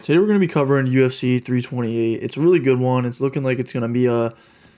Today we're going to be covering UFC 328. It's a really good one. It's looking like it's going to be a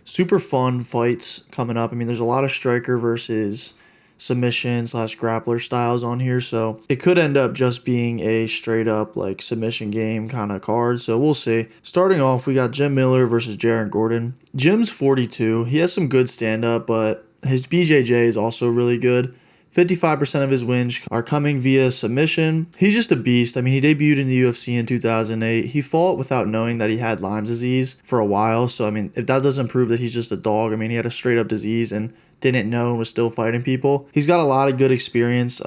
super fun fights coming up. I mean, there's a lot of striker versus submission slash grappler styles on here, so it could end up just being a straight up like submission game kind of card. So we'll see. Starting off, we got Jim Miller versus Jaron Gordon. Jim's 42. He has some good stand up, but his BJJ is also really good. 55% of his wins are coming via submission. He's just a beast. I mean, he debuted in the UFC in 2008. He fought without knowing that he had Lyme disease for a while. So, I mean, if that doesn't prove that he's just a dog, I mean, he had a straight up disease and didn't know and was still fighting people. He's got a lot of good experience.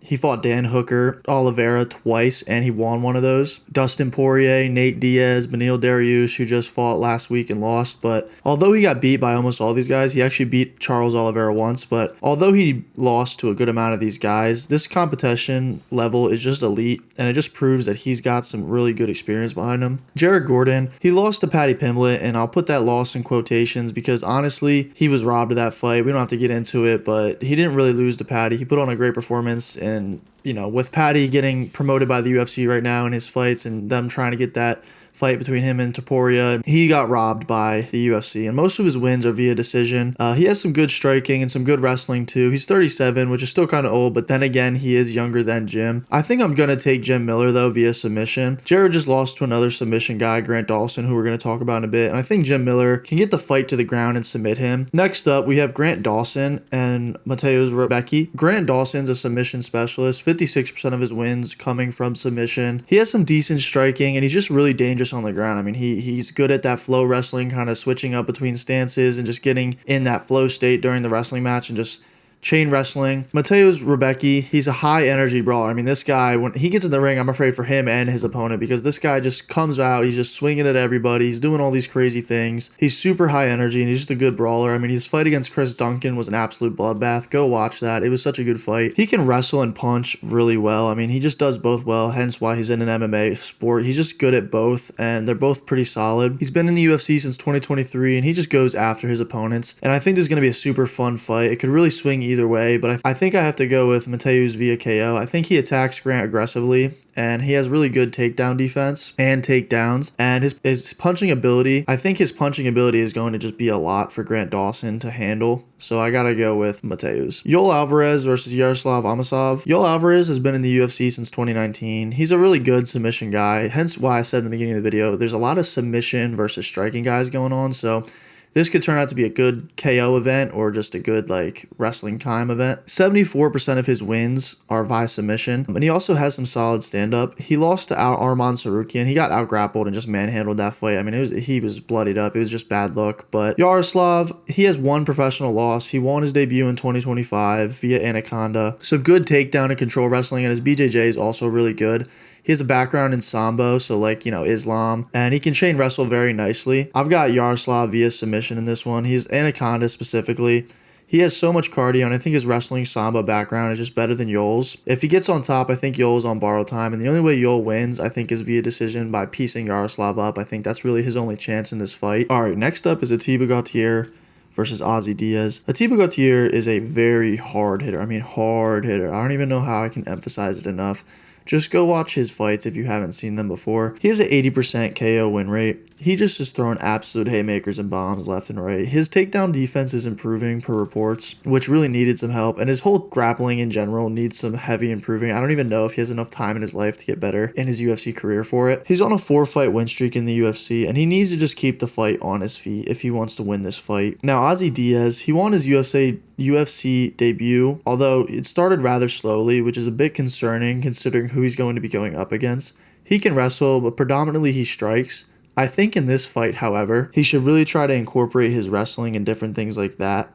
He fought Dan Hooker, Oliveira twice, and he won one of those. Dustin Poirier, Nate Diaz, Beneil Dariush, who just fought last week and lost. But although he got beat by almost all these guys, he actually beat Charles Oliveira once. But although he lost to a good amount of these guys, this competition level is just elite, and it just proves that he's got some really good experience behind him. Jared Gordon, he lost to Paddy Pimblett, and I'll put that loss in quotations because honestly, he was robbed of that fight. We don't have to get into it, but he didn't really lose to Paddy. He put on a great performance, and with Paddy getting promoted by the UFC right now in his fights and them trying to get that fight between him and Topuria, he got robbed by the UFC, and most of his wins are via decision. He has some good striking and some good wrestling too. He's 37, which is still kind of old, but then again, he is younger than Jim. I think I'm going to take Jim Miller though via submission. Jared just lost to another submission guy, Grant Dawson, who we're going to talk about in a bit, and I think Jim Miller can get the fight to the ground and submit him. Next up, we have Grant Dawson and Mateusz Rebecki. Grant Dawson's a submission specialist, 56% of his wins coming from submission. He has some decent striking, and he's just really dangerous on the ground. I mean, he's good at that flow wrestling, kind of switching up between stances and just getting in that flow state during the wrestling match and just chain wrestling. Mateusz Rebecki, he's a high energy brawler. I mean, this guy, when he gets in the ring, I'm afraid for him and his opponent because this guy just comes out, he's just swinging at everybody, he's doing all these crazy things. He's super high energy and he's just a good brawler. I mean, his fight against Chris Duncan was an absolute bloodbath. Go watch that. It was such a good fight. He can wrestle and punch really well. I mean, he just does both well, hence why he's in an MMA sport. He's just good at both, and they're both pretty solid. He's been in the UFC since 2023, and he just goes after his opponents, and I think this is going to be a super fun fight. It could really swing either way, but I think I have to go with Mateusz via KO. I think he attacks Grant aggressively, and he has really good takedown defense and takedowns, and his punching ability, I think his punching ability is going to just be a lot for Grant Dawson to handle, so I gotta go with Mateusz. Yoel Alvarez versus Yaroslav Amosov. Yoel Alvarez has been in the UFC since 2019. He's a really good submission guy, hence why I said in the beginning of the video, there's a lot of submission versus striking guys going on, so this could turn out to be a good KO event or just a good wrestling time event. 74% of his wins are via submission, and he also has some solid stand-up. He lost to Arman Tsarukyan. He got out-grappled and just manhandled that fight. I mean, he was bloodied up. It was just bad luck. But Yaroslav, he has one professional loss. He won his debut in 2025 via Anaconda. So good takedown and control wrestling, and his BJJ is also really good. He has a background in Sambo, so Islam, and he can chain wrestle very nicely. I've got Yaroslav via submission in this one. He's Anaconda specifically. He has so much cardio, and I think his wrestling Sambo background is just better than Yoel's. If he gets on top, I think Yoel's on borrowed time, and the only way Yoel wins, I think, is via decision by piecing Yaroslav up. I think that's really his only chance in this fight. All right, next up is Atiba Gauthier versus Ozzy Diaz. Atiba Gauthier is a very hard hitter. I mean, hard hitter. I don't even know how I can emphasize it enough. Just go watch his fights if you haven't seen them before. He has an 80% KO win rate. He just is throwing absolute haymakers and bombs left and right. His takedown defense is improving per reports, which really needed some help. And his whole grappling in general needs some heavy improving. I don't even know if he has enough time in his life to get better in his UFC career for it. He's on a 4-fight win streak in the UFC, and he needs to just keep the fight on his feet if he wants to win this fight. Now, Ozzy Diaz, he won his UFC debut, although it started rather slowly, which is a bit concerning considering who he's going to be going up against. He can wrestle, but predominantly he strikes. I think in this fight, however, he should really try to incorporate his wrestling and different things like that.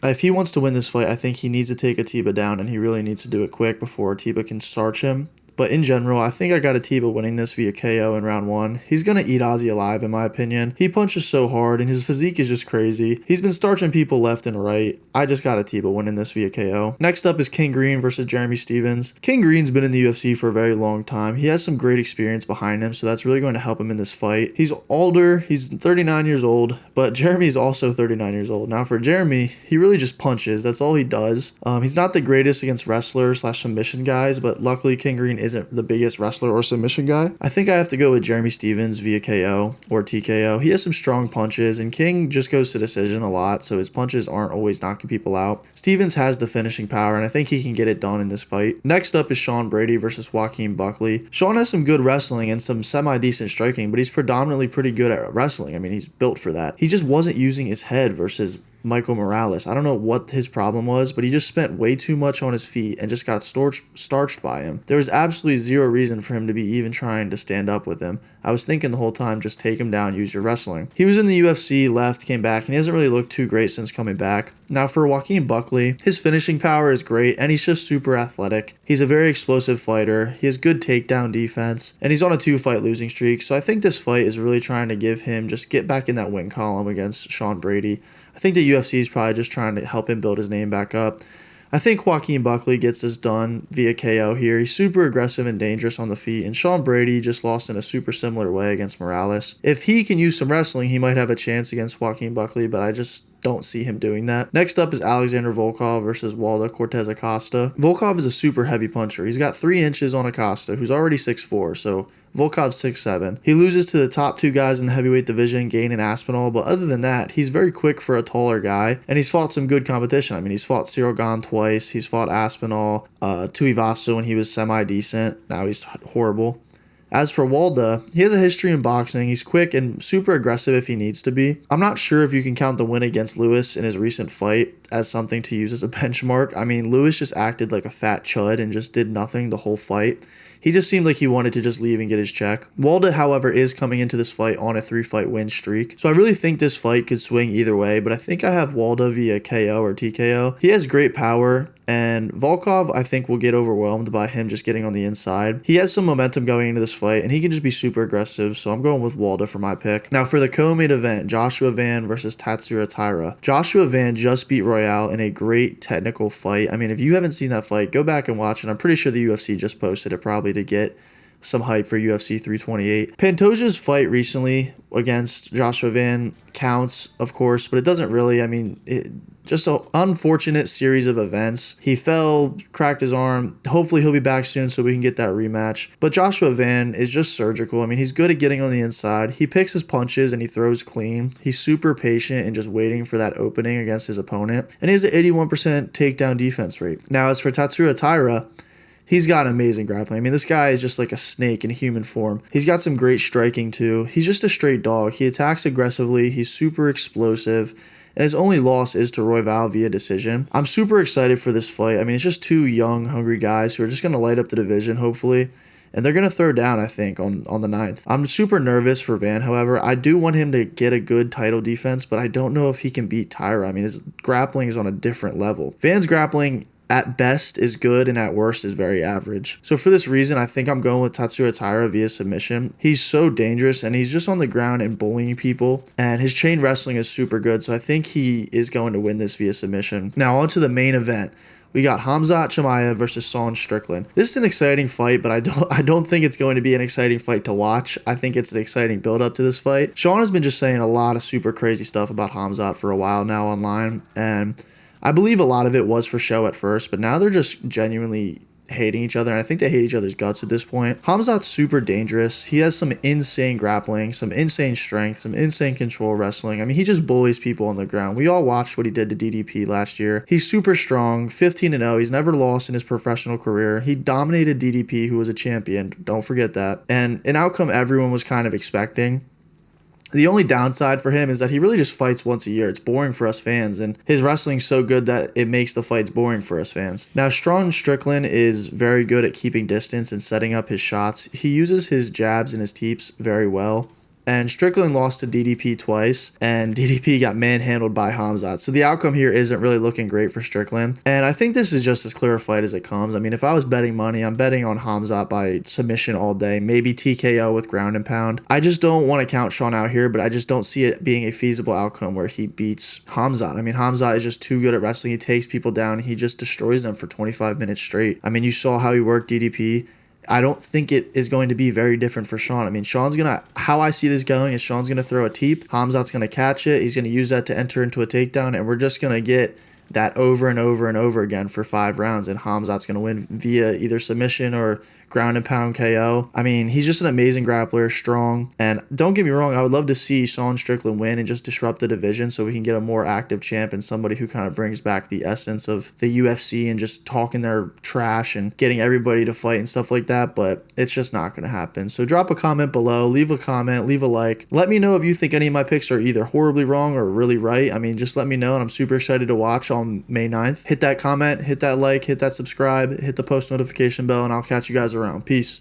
If he wants to win this fight, I think he needs to take Atiba down, and he really needs to do it quick before Atiba can starch him. But in general, I think I got Atiba winning this via KO in round 1. He's going to eat Ozzy alive, in my opinion. He punches so hard, and his physique is just crazy. He's been starching people left and right. I just got Atiba winning this via KO. Next up is King Green versus Jeremy Stephens. King Green's been in the UFC for a very long time. He has some great experience behind him, so that's really going to help him in this fight. He's older. He's 39 years old, but Jeremy is also 39 years old. Now, for Jeremy, he really just punches. That's all he does. He's not the greatest against wrestler/submission guys, but luckily King Green is isn't the biggest wrestler or submission guy. I think I have to go with Jeremy Stevens via KO or TKO. He has some strong punches, and King just goes to decision a lot, so his punches aren't always knocking people out. Stevens has the finishing power, and I think he can get it done in this fight. Next up is Sean Brady versus Joaquin Buckley. Sean has some good wrestling and some semi-decent striking, but he's predominantly pretty good at wrestling. I mean, he's built for that. He just wasn't using his head versus Michael Morales. I don't know what his problem was, but he just spent way too much on his feet and just got starched by him. There was absolutely zero reason for him to be even trying to stand up with him. I was thinking the whole time, just take him down, use your wrestling. He was in the UFC, left, came back, and he hasn't really looked too great since coming back. Now for Joaquin Buckley, his finishing power is great, and he's just super athletic. He's a very explosive fighter. He has good takedown defense, and he's on a 2-fight losing streak. So I think this fight is really trying to give him, just get back in that win column against Sean Brady. I think the UFC is probably just trying to help him build his name back up. I think Joaquin Buckley gets this done via KO here. He's super aggressive and dangerous on the feet, and Sean Brady just lost in a super similar way against Morales. If he can use some wrestling, he might have a chance against Joaquin Buckley, but I just don't see him doing that. Next up is Alexander Volkov versus Waldo Cortez Acosta. Volkov is a super heavy puncher. He's got 3 inches on Acosta, who's already 6'4", so Volkov's 6'7". He loses to the top 2 guys in the heavyweight division, Gane and Aspinall, but other than that, he's very quick for a taller guy, and he's fought some good competition. I mean, he's fought Cyril Gane twice, he's fought Aspinall, Tuivasa when he was semi-decent, now he's horrible. As for Waldo, he has a history in boxing. He's quick and super aggressive if he needs to be. I'm not sure if you can count the win against Lewis in his recent fight as something to use as a benchmark. I mean, Lewis just acted like a fat chud and just did nothing the whole fight. He just seemed like he wanted to just leave and get his check. Waldo, however, is coming into this fight on a 3-fight win streak. So I really think this fight could swing either way, but I think I have Waldo via KO or TKO. He has great power, and Volkov, I think, will get overwhelmed by him just getting on the inside. He has some momentum going into this fight, and he can just be super aggressive, so I'm going with Waldo for my pick. Now for the co-main event, Joshua Van versus Tatsuro Taira. Joshua Van just beat Royale in a great technical fight. I mean, if you haven't seen that fight, go back and watch it. I'm pretty sure the UFC just posted it probably to get some hype for UFC 328. Pantoja's fight recently against Joshua Van counts, of course, but it doesn't really. I mean, just an unfortunate series of events. He fell, cracked his arm. Hopefully he'll be back soon so we can get that rematch. But Joshua Van is just surgical. I mean, he's good at getting on the inside. He picks his punches and he throws clean. He's super patient and just waiting for that opening against his opponent. And he has an 81% takedown defense rate. Now, as for Tatsuro Taira, he's got amazing grappling. I mean, this guy is just like a snake in human form. He's got some great striking too. He's just a straight dog. He attacks aggressively. He's super explosive. And his only loss is to Royval via decision. I'm super excited for this fight. I mean, it's just 2 young, hungry guys who are just going to light up the division, hopefully. And they're going to throw down, I think, on the 9th. I'm super nervous for Van, however. I do want him to get a good title defense, but I don't know if he can beat Taira. I mean, his grappling is on a different level. Van's grappling at best is good and at worst is very average. So for this reason, I think I'm going with Tatsuro Taira via submission. He's so dangerous and he's just on the ground and bullying people, and his chain wrestling is super good, so I think he is going to win this via submission. Now on to the main event. We got Khamzat Chimaev versus Sean Strickland. This is an exciting fight, but I don't think it's going to be an exciting fight to watch. I think it's an exciting build up to this fight. Sean has been just saying a lot of super crazy stuff about Khamzat for a while now online, and I believe a lot of it was for show at first, but now they're just genuinely hating each other, and I think they hate each other's guts at this point. Khamzat's super dangerous. He has some insane grappling, some insane strength, some insane control wrestling. I mean, he just bullies people on the ground. We all watched what he did to DDP last year. He's super strong, 15-0. He's never lost in his professional career. He dominated DDP, who was a champion. Don't forget that. And an outcome everyone was kind of expecting. The only downside for him is that he really just fights once a year. It's boring for us fans, and his wrestling's so good that it makes the fights boring for us fans. Now, Sean Strickland is very good at keeping distance and setting up his shots. He uses his jabs and his teeps very well. And Strickland lost to DDP twice, and DDP got manhandled by Khamzat. So the outcome here isn't really looking great for Strickland. And I think this is just as clear a fight as it comes. I mean, if I was betting money, I'm betting on Khamzat by submission all day, maybe TKO with ground and pound. I just don't want to count Sean out here, but I just don't see it being a feasible outcome where he beats Khamzat. I mean, Khamzat is just too good at wrestling. He takes people down. He just destroys them for 25 minutes straight. I mean, you saw how he worked DDP. I don't think it is going to be very different for Sean. I mean, how I see this going is Sean's going to throw a teep. Khamzat's going to catch it. He's going to use that to enter into a takedown, and we're just going to get that over and over and over again for 5 rounds, and Khamzat's going to win via either submission or ground and pound KO. I mean, he's just an amazing grappler, strong. And don't get me wrong, I would love to see Sean Strickland win and just disrupt the division so we can get a more active champ and somebody who kind of brings back the essence of the UFC and just talking their trash and getting everybody to fight and stuff like that. But it's just not going to happen. So drop a comment below, leave a comment, leave a like. Let me know if you think any of my picks are either horribly wrong or really right. I mean, just let me know, and I'm super excited to watch on May 9th. Hit that comment, hit that like, hit that subscribe, hit the post notification bell, and I'll catch you guys around. Peace.